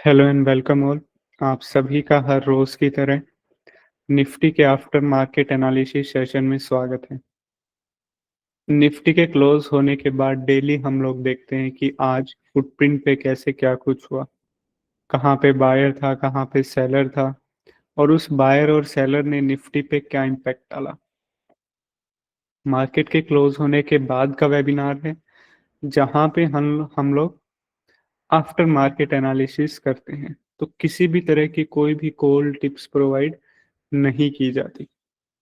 Hello and welcome all. आप सभी का हर रोज की तरह निफ्टी के आफ्टर मार्केट एनालिसिस सेशन में स्वागत है। निफ्टी के क्लोज होने के बाद डेली हम लोग देखते हैं कि आज फुटप्रिंट पे कैसे क्या कुछ हुआ, कहाँ पे बायर था, कहाँ पे सेलर था और उस बायर और सेलर ने निफ्टी पे क्या इम्पैक्ट डाला। मार्केट के क्लोज होने के बाद का वेबिनार है जहाँ पे हम लोग आफ्टर मार्केट एनालिसिस करते हैं, तो किसी भी तरह की कोई भी कॉल टिप्स प्रोवाइड नहीं की जाती।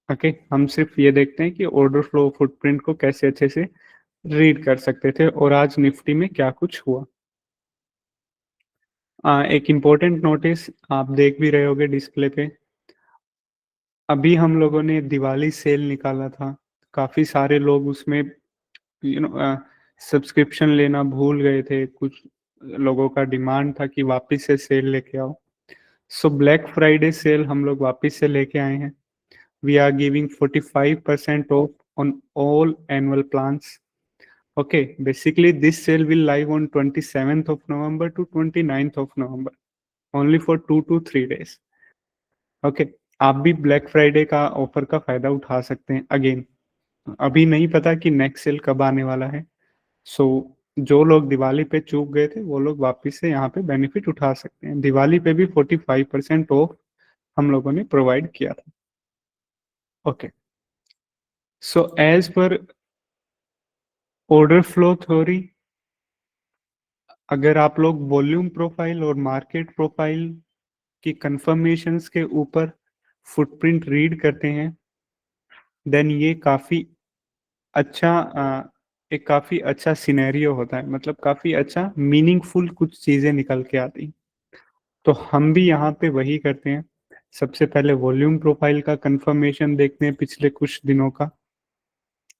ओके, हम सिर्फ ये देखते हैं कि ऑर्डर फ्लो फुटप्रिंट को कैसे अच्छे से रीड कर सकते थे और आज निफ्टी में क्या कुछ हुआ। एक इम्पोर्टेंट नोटिस आप देख भी रहे होगे डिस्प्ले पे। अभी हम लोगों ने दिवाली सेल निकाला था, काफ़ी सारे लोग उसमें यू नो सब्सक्रिप्शन लेना भूल गए थे। कुछ लोगों का डिमांड था कि वापस से सेल लेके आओ। सो ब्लैक फ्राइडे सेल हम लोग वापस से लेके आए हैं। We are giving 45% off on all annual plans. Okay, basically this sale will live on 27th of November to 29th of November, only for 2 to 3 days. Okay, आप भी black Friday का ऑफर का फायदा उठा सकते हैं। अगेन, अभी नहीं पता कि नेक्स्ट सेल कब आने वाला है। सो जो लोग दिवाली पे चूक गए थे वो लोग वापस से यहाँ पे बेनिफिट उठा सकते हैं। दिवाली पे भी 45% ऑफ हम लोगों ने प्रोवाइड किया था। Okay, so as per order flow theory, अगर आप लोग वॉल्यूम प्रोफाइल और मार्केट प्रोफाइल की कंफर्मेशंस के ऊपर फुटप्रिंट रीड करते हैं, देन ये अच्छा एक काफ़ी अच्छा सिनेरियो होता है, मतलब काफ़ी अच्छा मीनिंगफुल कुछ चीज़ें निकल के आती हैं। तो हम भी यहाँ पे वही करते हैं। सबसे पहले वॉल्यूम प्रोफाइल का कंफर्मेशन देखते हैं पिछले कुछ दिनों का।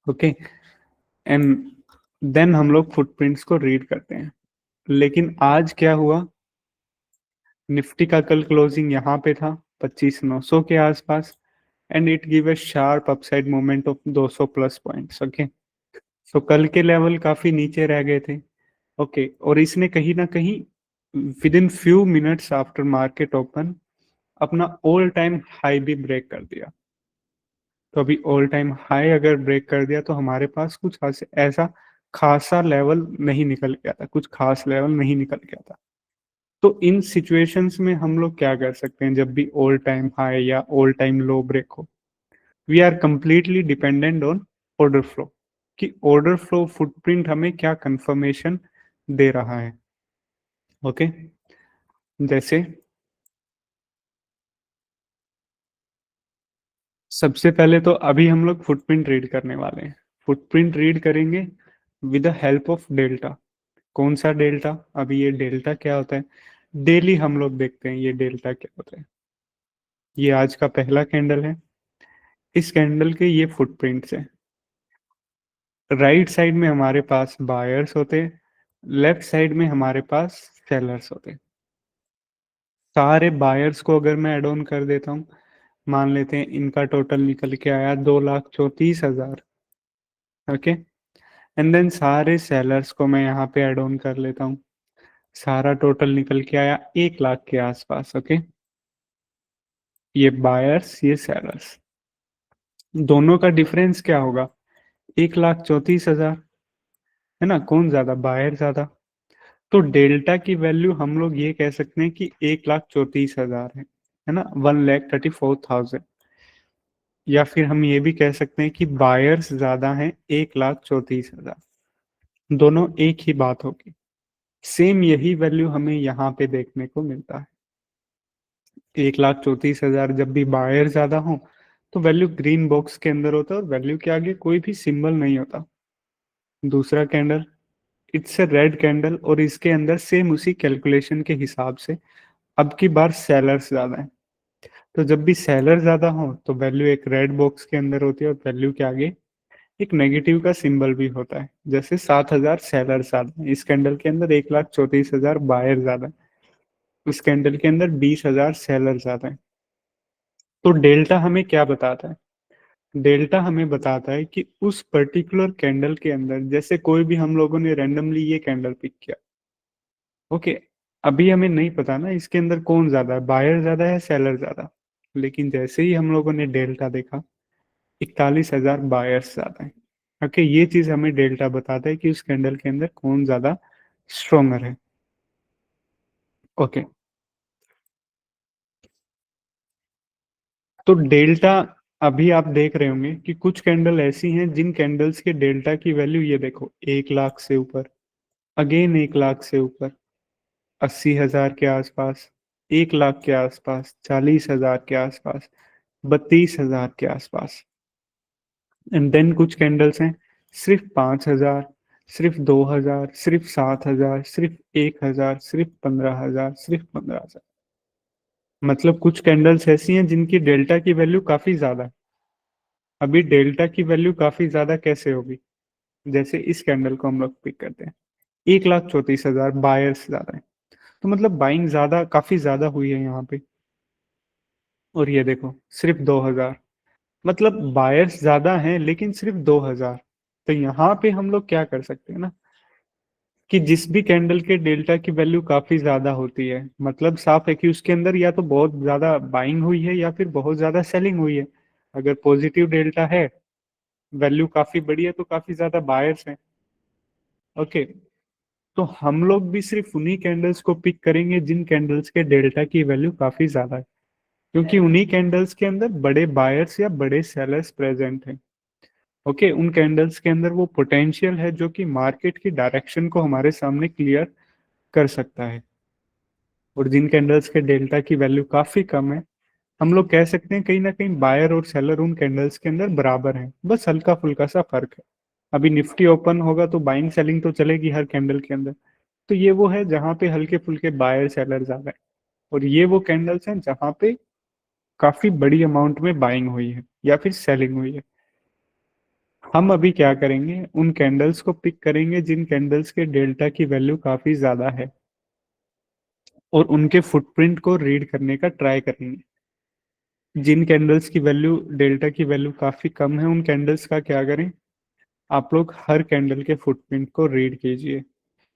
ओके, एंड देन हम लोग फुटप्रिंट्स को रीड करते हैं। लेकिन आज क्या हुआ, निफ्टी का कल क्लोजिंग यहाँ पे था 25,900 के आसपास and it give a sharp upside movement of 200 plus points. Okay, so कल के लेवल काफी नीचे रह गए थे। ओके, और इसने कहीं ना कहीं with in few minutes after market open अपना ऑल टाइम हाई भी ब्रेक कर दिया। तो अभी ऑल टाइम हाई अगर ब्रेक कर दिया तो हमारे पास कुछ ऐसा खासा लेवल नहीं निकल गया था, कुछ खास लेवल नहीं निकल गया था। तो इन सिचुएशंस में हम लोग क्या कर सकते हैं जब भी ऑल टाइम हाई या ऑल टाइम लो ब्रेक हो। We are completely dependent on order flow, कि ऑर्डर फ्लो फुटप्रिंट हमें क्या कंफर्मेशन दे रहा है। ओके, जैसे सबसे पहले तो अभी हम लोग फुटप्रिंट रीड करने वाले हैं। फुटप्रिंट रीड करेंगे with the help of delta. कौन सा डेल्टा? अभी ये डेल्टा क्या होता है, डेली हम लोग देखते हैं ये डेल्टा क्या होता है। ये आज का पहला कैंडल है, इस कैंडल के ये फुटप्रिंट्स है। राइट साइड में हमारे पास बायर्स होते, लेफ्ट साइड में हमारे पास सेलर्स होते। सारे बायर्स को अगर मैं एड ऑन कर देता हूँ, मान लेते हैं इनका टोटल निकल के आया 2,34,000। ओके, एंड देन सारे सेलर्स को मैं यहाँ पे एड ऑन कर लेता हूँ, सारा टोटल निकल के आया 1 लाख के आसपास। ओके, ये बायर्स ये सेलर्स, दोनों का डिफरेंस क्या होगा? 1,34,000 है ना। कौन ज्यादा? बायर ज्यादा। तो डेल्टा की वैल्यू हम लोग ये कह सकते हैं कि 1,34,000 है ना, 1,34,000। या फिर हम ये भी कह सकते हैं कि बायर्स ज्यादा हैं 1,34,000। दोनों एक ही बात होगी। सेम यही वैल्यू हमें यहाँ पे देखने को मिलता है। 1,34,000 जब भी बायर ज्यादा हो तो वैल्यू ग्रीन बॉक्स के अंदर होता है और वैल्यू के आगे कोई भी सिंबल नहीं होता। दूसरा candle, it's a red candle और इसके अंदर सेम उसी कैलकुलेशन के हिसाब से अब की बार सेलर्स ज्यादा है। तो जब भी सेलर ज्यादा हो तो वैल्यू एक रेड बॉक्स के अंदर होती है और वैल्यू के आगे एक नेगेटिव का सिंबल भी होता है। जैसे 7,000 सेलर ज्यादा है इस कैंडल के अंदर, 1,34,000 बायर ज्यादा है उस कैंडल के अंदर, 20,000 सेलर ज्यादा है। तो डेल्टा हमें क्या बताता है? डेल्टा हमें बताता है कि उस पर्टिकुलर कैंडल के अंदर, जैसे कोई भी हम लोगों ने रैंडमली ये कैंडल पिक किया। ओके, अभी हमें नहीं पता ना इसके अंदर कौन ज्यादा है, बायर ज्यादा है सेलर ज्यादा। लेकिन जैसे ही हम लोगों ने डेल्टा देखा, 41,000 बायर्स ज्यादा है। ओके, ये चीज हमें डेल्टा बताता है कि उस कैंडल के अंदर कौन ज्यादा स्ट्रोंगर है। ओके, तो डेल्टा, अभी आप देख रहे होंगे कि कुछ कैंडल ऐसी हैं जिन कैंडल्स के डेल्टा की वैल्यू ये देखो 1 लाख से ऊपर, अगेन 1 लाख से ऊपर, 80,000 के आसपास, 1 लाख के आसपास, 40,000 के आसपास, 32,000 के आसपास। एंड देन कुछ कैंडल्स हैं सिर्फ 5,000, सिर्फ 2,000, सिर्फ 7,000, सिर्फ 1,000, सिर्फ 15,000, सिर्फ 15,000। मतलब कुछ कैंडल्स ऐसी हैं जिनकी डेल्टा की वैल्यू काफी ज्यादा है। अभी डेल्टा की वैल्यू काफी ज्यादा कैसे होगी? जैसे इस कैंडल को हम लोग पिक करते हैं, 1,34,000 बायर्स ज्यादा है, तो मतलब बाइंग ज्यादा, काफी ज्यादा हुई है यहाँ पे। और ये देखो सिर्फ 2,000, मतलब बायर्स ज्यादा हैं लेकिन सिर्फ 2,000। तो यहाँ पे हम लोग क्या कर सकते हैं ना, कि जिस भी कैंडल के डेल्टा की वैल्यू काफी ज्यादा होती है, मतलब साफ है कि उसके अंदर या तो बहुत ज्यादा बाइंग हुई है या फिर बहुत ज्यादा सेलिंग हुई है। अगर पॉजिटिव डेल्टा है, वैल्यू काफी बड़ी है, तो काफी ज्यादा बायर्स हैं। ओके, तो हम लोग भी सिर्फ उन्हीं कैंडल्स को पिक करेंगे जिन कैंडल्स के डेल्टा की वैल्यू काफी ज्यादा है, क्योंकि उन्हीं कैंडल्स के अंदर बड़े बायर्स या बड़े सेलर्स प्रेजेंट हैं। ओके, उन कैंडल्स के अंदर वो पोटेंशियल है जो कि मार्केट की डायरेक्शन को हमारे सामने क्लियर कर सकता है। और जिन कैंडल्स के डेल्टा की वैल्यू काफी कम है, हम लोग कह सकते हैं कहीं ना कहीं बायर और सेलर उन कैंडल्स के अंदर बराबर हैं, बस हल्का फुल्का सा फर्क है। अभी निफ्टी ओपन होगा तो बाइंग सेलिंग तो चलेगी हर कैंडल के अंदर, तो ये वो है जहां पे हल्के फुल्के बायर सेलर ज्यादा है। और ये वो कैंडल्स हैं जहां पे काफी बड़ी अमाउंट में बाइंग हुई है या फिर सेलिंग हुई है। हम अभी क्या करेंगे, उन कैंडल्स को पिक करेंगे जिन कैंडल्स के डेल्टा की वैल्यू काफी ज्यादा है, और उनके फुटप्रिंट को रीड करने का ट्राई करेंगे। जिन कैंडल्स की वैल्यू, डेल्टा की वैल्यू काफी कम है, उन कैंडल्स का क्या करें, आप लोग हर कैंडल के फुटप्रिंट को रीड कीजिए।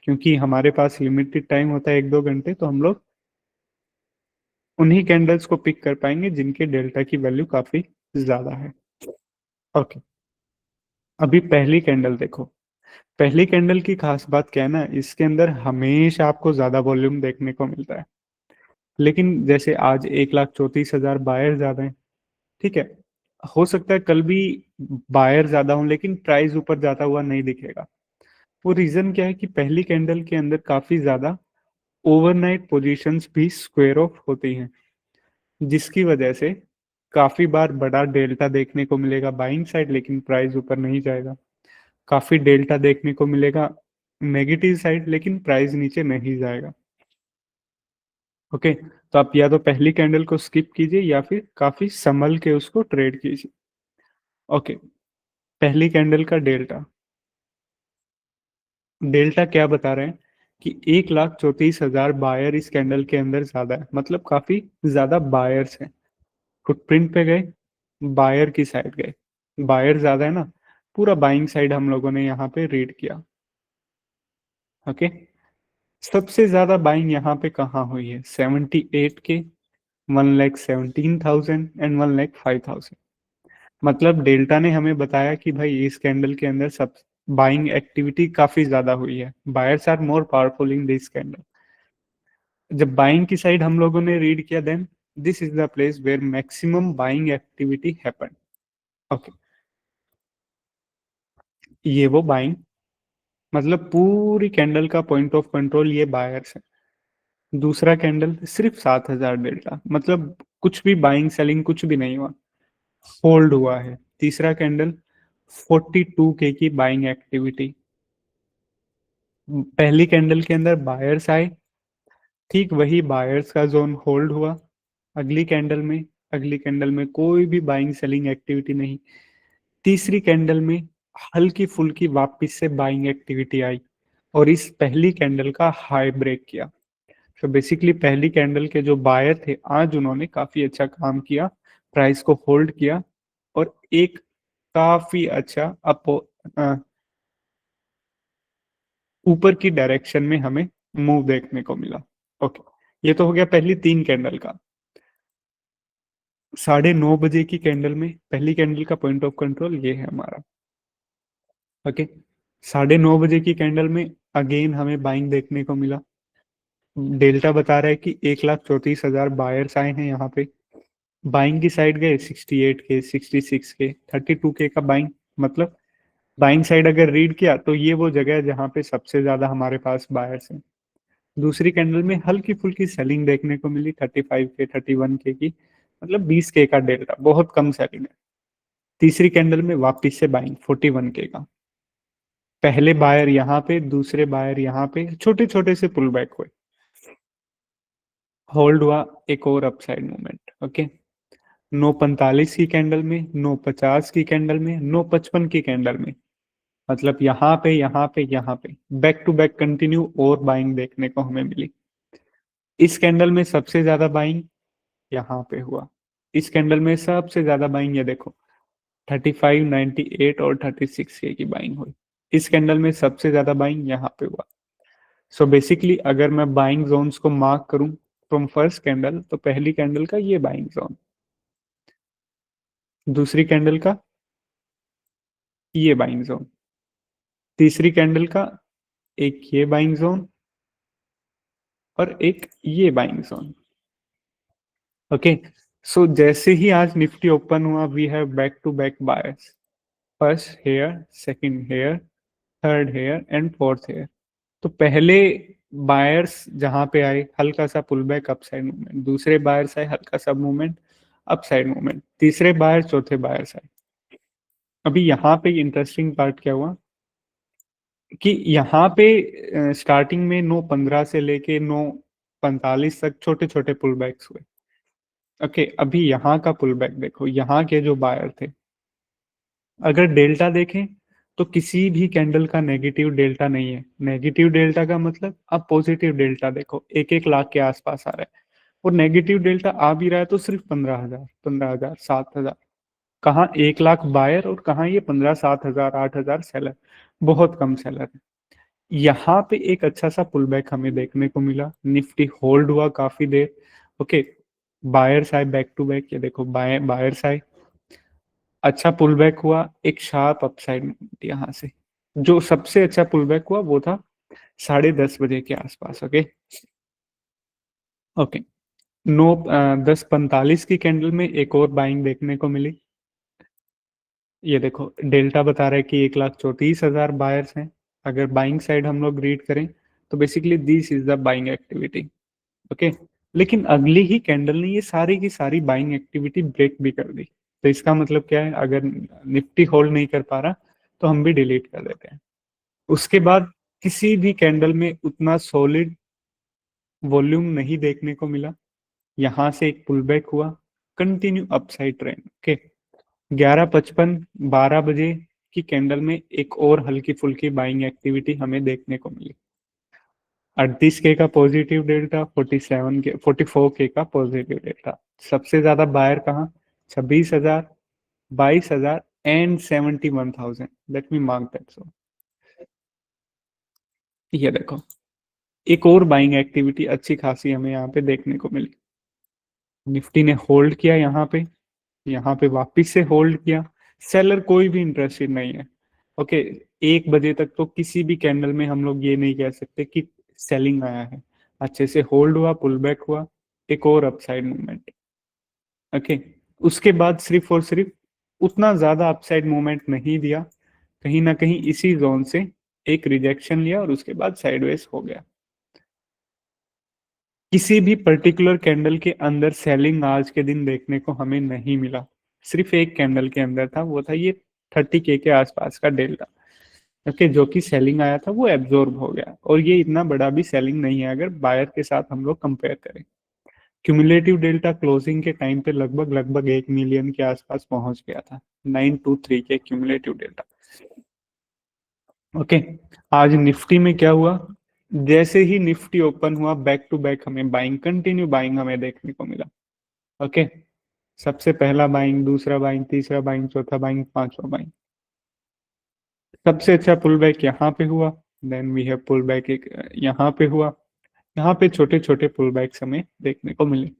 क्योंकि हमारे पास लिमिटेड टाइम होता है 1-2 घंटे, तो हम लोग उन्हीं कैंडल्स को पिक कर पाएंगे जिनके डेल्टा की वैल्यू काफी ज्यादा है। ओके, अभी पहली कैंडल देखो। पहली कैंडल की खास बात क्या है ना, इसके अंदर हमेशा आपको ज्यादा वॉल्यूम देखने को मिलता है। लेकिन जैसे आज 1,34,000 बायर ज्यादा है, ठीक है, हो सकता है कल भी बायर ज्यादा हो लेकिन प्राइस ऊपर जाता हुआ नहीं दिखेगा। वो रीजन क्या है कि पहली कैंडल के अंदर काफी ज्यादा ओवरनाइट पोजीशंस भी स्क्वायर ऑफ होती हैं, जिसकी वजह से काफी बार बड़ा डेल्टा देखने को मिलेगा बाइंग साइड, लेकिन प्राइस ऊपर नहीं जाएगा। काफी डेल्टा देखने को मिलेगा नेगेटिव साइड, लेकिन प्राइस नीचे नहीं जाएगा। ओके, तो आप या तो पहली कैंडल को स्किप कीजिए या फिर काफी संभल के उसको ट्रेड कीजिए। ओके, पहली कैंडल का डेल्टा, डेल्टा क्या बता रहे हैं कि 1,34,000 बायर इस कैंडल के अंदर ज्यादा है, मतलब काफी ज्यादा बायर्स हैं। फुटप्रिंट पे गए, बायर की साइड गए, बायर ज्यादा है ना, पूरा बाइंग साइड हम लोगों ने यहाँ पे रीड किया। ओके, सबसे ज्यादा बाइंग यहाँ पे कहाँ हुई है, 78 के, 1,17,000 एंड 1,05,000। मतलब डेल्टा ने हमें बताया कि भाई इस कैंडल के अंदर सब बाइंग एक्टिविटी काफी ज्यादा हुई है, buyers are more powerful in this candle. जब बाइंग की साइड हम लोगों ने रीड किया, then this is the place where maximum buying activity happen. Okay, ये वो बाइंग, मतलब पूरी कैंडल का पॉइंट ऑफ कंट्रोल ये बायर्स है। दूसरा कैंडल सिर्फ 7,000 डेल्टा, मतलब कुछ भी बाइंग सेलिंग कुछ भी नहीं हुआ, होल्ड हुआ है। तीसरा कैंडल 42K की बाइंग एक्टिविटी, पहली कैंडल के अंदर बायर्स आए, ठीक वही बायर्स का जोन होल्ड हुआ। अगली कैंडल में, अगली कैंडल में कोई भी बाइंग सेलिंग एक्टिविटी नहीं। तीसरी कैंडल में हल्की फुल्की वापस से बाइंग एक्टिविटी आई और इस पहली कैंडल का हाई ब्रेक किया। तो बेसिकली पहली कैंडल के जो बायर थे, आज उन्होंने काफी अच्छा काम किया, प्राइस को होल्ड किया और एक काफी अच्छा ऊपर की डायरेक्शन में हमें मूव देखने को मिला। ओके, ये तो हो गया पहली 3 कैंडल का। 9:30 की कैंडल में पहली कैंडल का पॉइंट ऑफ कंट्रोल ये है हमारा। ओके, 9:30 की कैंडल में अगेन हमें बाइंग देखने को मिला। डेल्टा बता रहा है कि 1,34,000 बायर्स आए हैं यहाँ पे। बाइंग की साइड गए 68 के, 66 के, 32 के का बाइंग। मतलब बाइंग साइड अगर रीड किया तो ये वो जगह है जहाँ पे सबसे ज्यादा हमारे पास बायर्स हैं। दूसरी कैंडल में हल्की फुल्की सेलिंग देखने को मिली 35 के, 31 के की, मतलब 20 के का डेल्टा, बहुत कम सेलिंग है। तीसरी कैंडल में वापिस से बाइंग 41 के का। पहले बायर यहाँ पे, दूसरे बायर यहाँ पे, छोटे छोटे से पुल बैक हुए। होल्ड हुआ एक और अपसाइड मूवमेंट। ओके, 9:45 की कैंडल में, 9:50 की कैंडल में, 9:55 की कैंडल में, मतलब यहाँ पे यहाँ पे यहाँ पे बैक टू बैक कंटिन्यू और बाइंग देखने को हमें मिली। इस कैंडल में सबसे ज्यादा बाइंग यहाँ पे हुआ। इस कैंडल में सबसे ज्यादा बाइंग ये देखो 35, 98 और 36 के की बाइंग हुई। इस कैंडल में सबसे ज्यादा बाइंग यहाँ पे हुआ। सो बेसिकली अगर मैं बाइंग जोन्स को मार्क करूं फ्रॉम फर्स्ट कैंडल, तो पहली कैंडल का ये बाइंग जोन, दूसरी कैंडल का ये बाइंग जोन, तीसरी कैंडल का एक ये बाइंग जोन और एक ये बाइंग जोन। ओके, सो जैसे ही आज निफ्टी ओपन हुआ we have back to back buyers, first here, second here, third here and fourth here. तो पहले बायर्स जहां पे आए हल्का सा पुल बैक अपसाइड मूवमेंट, दूसरे बायर्स आए हल्का सा मूवमेंट अपसाइड मूवमेंट, तीसरे बायर चौथे बायर्स आए। अभी यहाँ पे इंटरेस्टिंग पार्ट क्या हुआ कि यहाँ पे स्टार्टिंग में 9:15 से लेके 9:45 तक छोटे छोटे पुल बैक्स हुए। ओके, अभी यहाँ का पुल बैक देखो, यहाँ के जो बायर थे, अगर डेल्टा देखें तो किसी भी कैंडल का नेगेटिव डेल्टा नहीं है। नेगेटिव डेल्टा का मतलब अब पॉजिटिव डेल्टा देखो 1-1 लाख के आसपास आ रहा है, और नेगेटिव डेल्टा आ भी रहा है तो सिर्फ 15,000, 15,000, 7,000। कहाँ 1 लाख बायर और कहाँ ये 15, 7,000, 8,000 सेलर, बहुत कम सेलर है। यहाँ पे एक अच्छा सा पुल बैक हमें देखने को मिला, निफ्टी होल्ड हुआ काफी देर। ओके, बायर्स आए बैक टू बैक, ये देखो बायर्स आए, अच्छा पुल बैक हुआ, एक शार्प अपसाइड मूवमेंट यहाँ से। जो सबसे अच्छा पुल बैक हुआ वो था 10:30 के आसपास। ओके ओके, 10:45 की कैंडल में एक और बाइंग देखने को मिली। ये देखो डेल्टा बता रहा है कि 1,34,000 बायर्स हैं। अगर बाइंग साइड हम लोग रीड करें तो basically this is the buying activity. Okay, लेकिन अगली ही कैंडल ने ये सारी की सारी बाइंग एक्टिविटी ब्रेक भी कर दी। तो इसका मतलब क्या है, अगर निफ्टी होल्ड नहीं कर पा रहा तो हम भी डिलीट कर देते हैं। उसके बाद किसी भी कैंडल में उतना सॉलिड वॉल्यूम नहीं देखने को मिला। यहां से एक पुल बैक हुआ, कंटिन्यू अपसाइड ट्रेंड। ओके, 11:55, 12 बजे की कैंडल में एक और हल्की फुल्की बाइंग एक्टिविटी हमें देखने को मिली। 38 के का पॉजिटिव डेल्टा, 47 के, 44 के का पॉजिटिव डेल्टा। सबसे ज्यादा बायर कहाँ, 26,000, 22,000 and 71,000। Let me mark that. So ये देखो एक और बाइंग एक्टिविटी अच्छी खासी हमें यहाँ पे देखने को मिली। निफ्टी ने होल्ड किया यहाँ पे वापिस से होल्ड किया। सेलर कोई भी इंटरेस्टेड नहीं है। ओके, 1 बजे तक तो किसी भी कैंडल में हम लोग ये नहीं कह सकते कि सेलिंग आया है। अच्छे से होल्ड हुआ, पुल बैक हुआ, एक और अपसाइड मूवमेंट। ओके, उसके बाद सिर्फ और सिर्फ उतना ज्यादा अपसाइड मूवमेंट नहीं दिया, कहीं ना कहीं इसी जोन से एक रिजेक्शन लिया और उसके बाद साइडवेज हो गया। किसी भी पर्टिकुलर कैंडल के अंदर सेलिंग आज के दिन देखने को हमें नहीं मिला। सिर्फ एक कैंडल के अंदर था, वो था ये 30 के आसपास का डेल्टा। ओके, जो कि सेलिंग आया था वो एब्जॉर्ब हो गया, और ये इतना बड़ा भी सेलिंग नहीं है अगर बायर के साथ हम लोग कंपेयर करें। क्यूमुलेटिव डेल्टा क्लोजिंग के टाइम पे लगभग लगभग 1 मिलियन के आसपास पहुंच गया था, 923 के क्यूमुलेटिव डेल्टा। ओके, आज निफ्टी में क्या हुआ, जैसे ही निफ्टी ओपन हुआ बैक टू बैक हमें बाइंग, कंटिन्यू बाइंग हमें देखने को मिला। ओके, सबसे पहला बाइंग, दूसरा बाइंग, तीसरा बाइंग, चौथा बाइंग, पांचवा बाइंग। सबसे अच्छा पुल बैक यहाँ पे हुआ, then we have pull back एक यहाँ पे हुआ, यहाँ पे छोटे छोटे पुल बैक्स हमें देखने को मिले।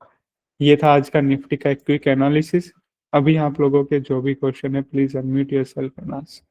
ये था आज का निफ्टी का एक क्विक एनालिसिस। अभी आप लोगों के जो भी क्वेश्चन है please unmute yourself and ask.